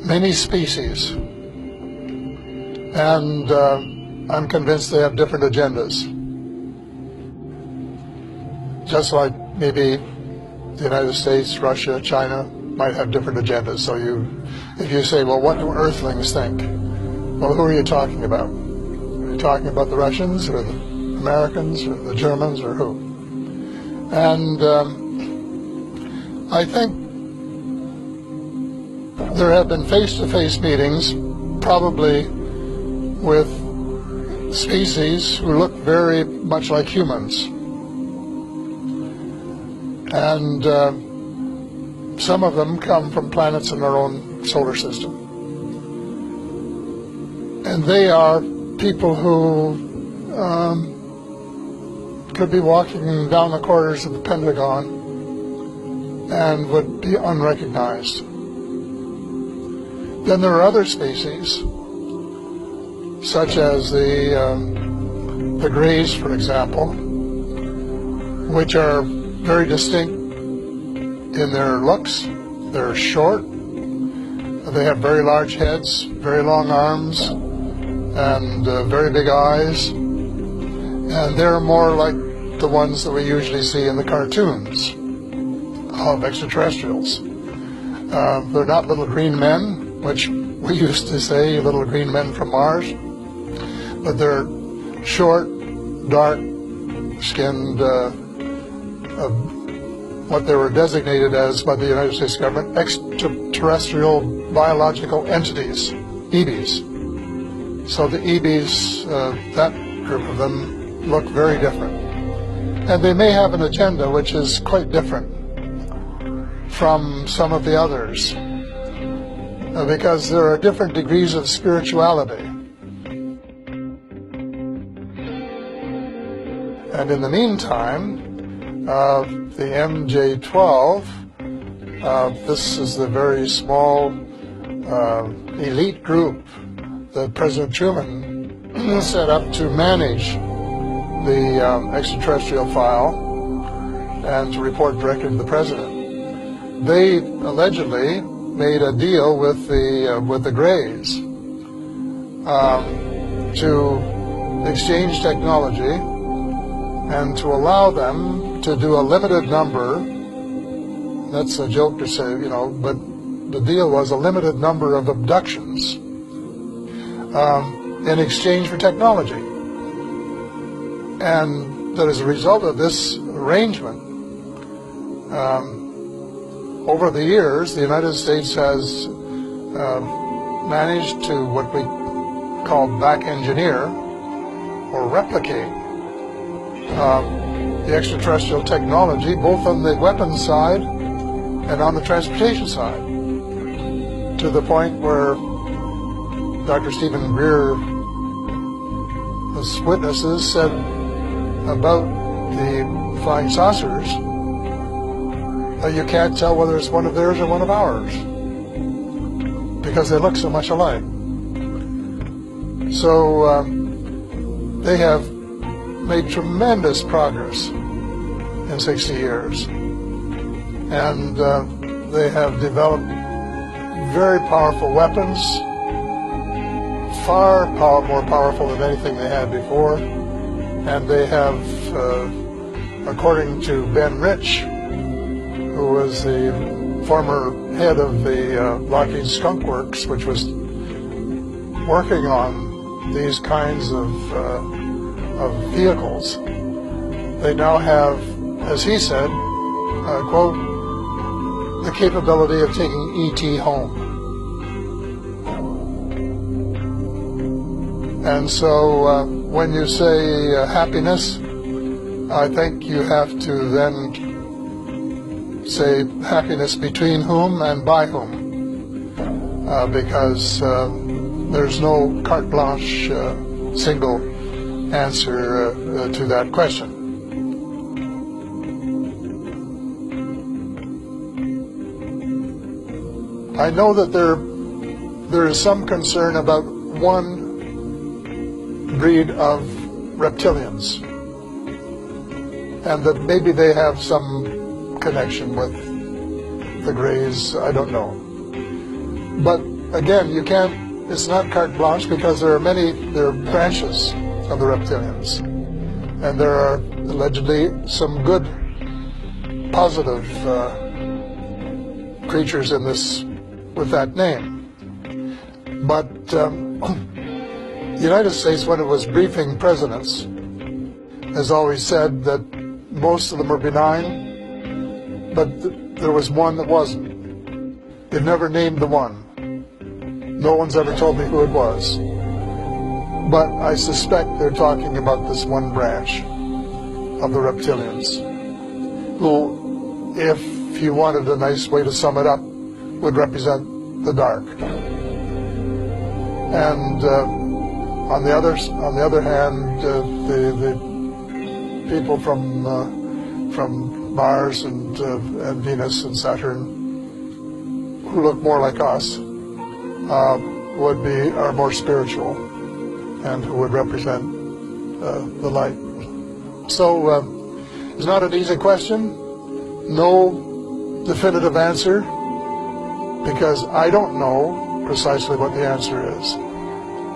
many species, and I'm convinced they have different agendas. Just like maybe the United States, Russia, China might have different agendas. So if you say, well, what do Earthlings think? Well, who are you talking about? Are you talking about the Russians or the Americans or the Germans or who? And I think there have been face-to-face meetings, probably with species who look very much like humans. And some of them come from planets in our own solar system. And they are people who could be walking down the corridors of the Pentagon and would be unrecognized. Then there are other species, such as the Greys, for example, which are very distinct in their looks. They're short, they have very large heads, very long arms, and very big eyes, and they're more like the ones that we usually see in the cartoons of extraterrestrials. They're not little green men, which we used to say, little green men from Mars, but they're short, dark-skinned, what they were designated as by the United States government, extraterrestrial biological entities, EBs. So the EBs, that group of them, look very different. And they may have an agenda which is quite different from some of the others, because there are different degrees of spirituality. And in the meantime, the MJ-12, this is the very small elite group that President Truman set up to manage the extraterrestrial file and to report directly to the president. They allegedly made a deal with the Greys to exchange technology and to allow them to do a limited number. That's a joke to say, but the deal was a limited number of abductions in exchange for technology. And that as a result of this arrangement, over the years, the United States has managed to what we call back engineer or replicate the extraterrestrial technology, both on the weapons side and on the transportation side, to the point where Dr. Stephen Greer's witnesses said about the flying saucers that you can't tell whether it's one of theirs or one of ours because they look so much alike. So they have made tremendous progress in 60 years, and they have developed very powerful weapons, far more powerful than anything they had before. And they have, according to Ben Rich, who was the former head of the Lockheed Skunk Works, which was working on these kinds of vehicles, they now have, as he said, quote, the capability of taking E.T. home. And so when you say happiness, I think you have to then say happiness between whom and by whom, because there's no carte blanche single answer to that question. I know that there is some concern about one breed of reptilians, and that maybe they have some connection with the Greys, I don't know. But again, you can't, it's not carte blanche because there are branches of the reptilians. And there are allegedly some good, positive creatures in this with that name. But the United States, when it was briefing presidents, has always said that most of them are benign, but there was one that wasn't. They've never named the one. No one's ever told me who it was. But I suspect they're talking about this one branch of the reptilians, who, if you wanted a nice way to sum it up, would represent the dark. And on the other hand, the people from Mars and Venus and Saturn, who look more like us, are more spiritual, and who would represent the light. So it's not an easy question, no definitive answer, because I don't know precisely what the answer is.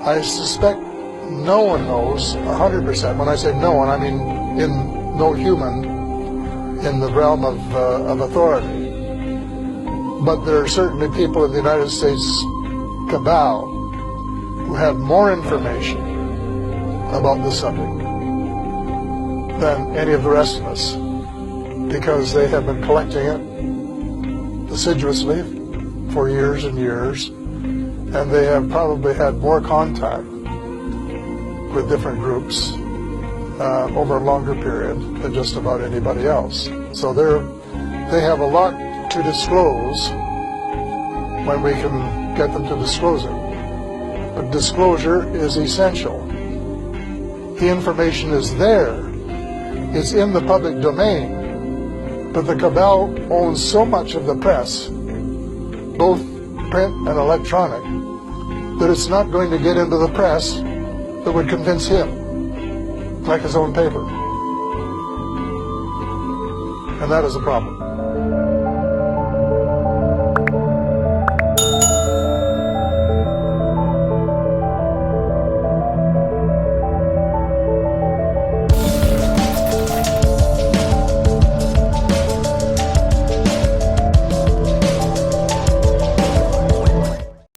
I suspect no one knows 100%. When I say no one, I mean no human in the realm of authority. But there are certainly people in the United States cabal who have more information about the subject than any of the rest of us, because they have been collecting it assiduously for years and years, and they have probably had more contact with different groups over a longer period than just about anybody else. So they have a lot to disclose when we can get them to disclose it. But disclosure is essential. The information is there. It's in the public domain. But the cabal owns so much of the press, both print and electronic, that it's not going to get into the press that would convince him, like his own paper. And that is a problem.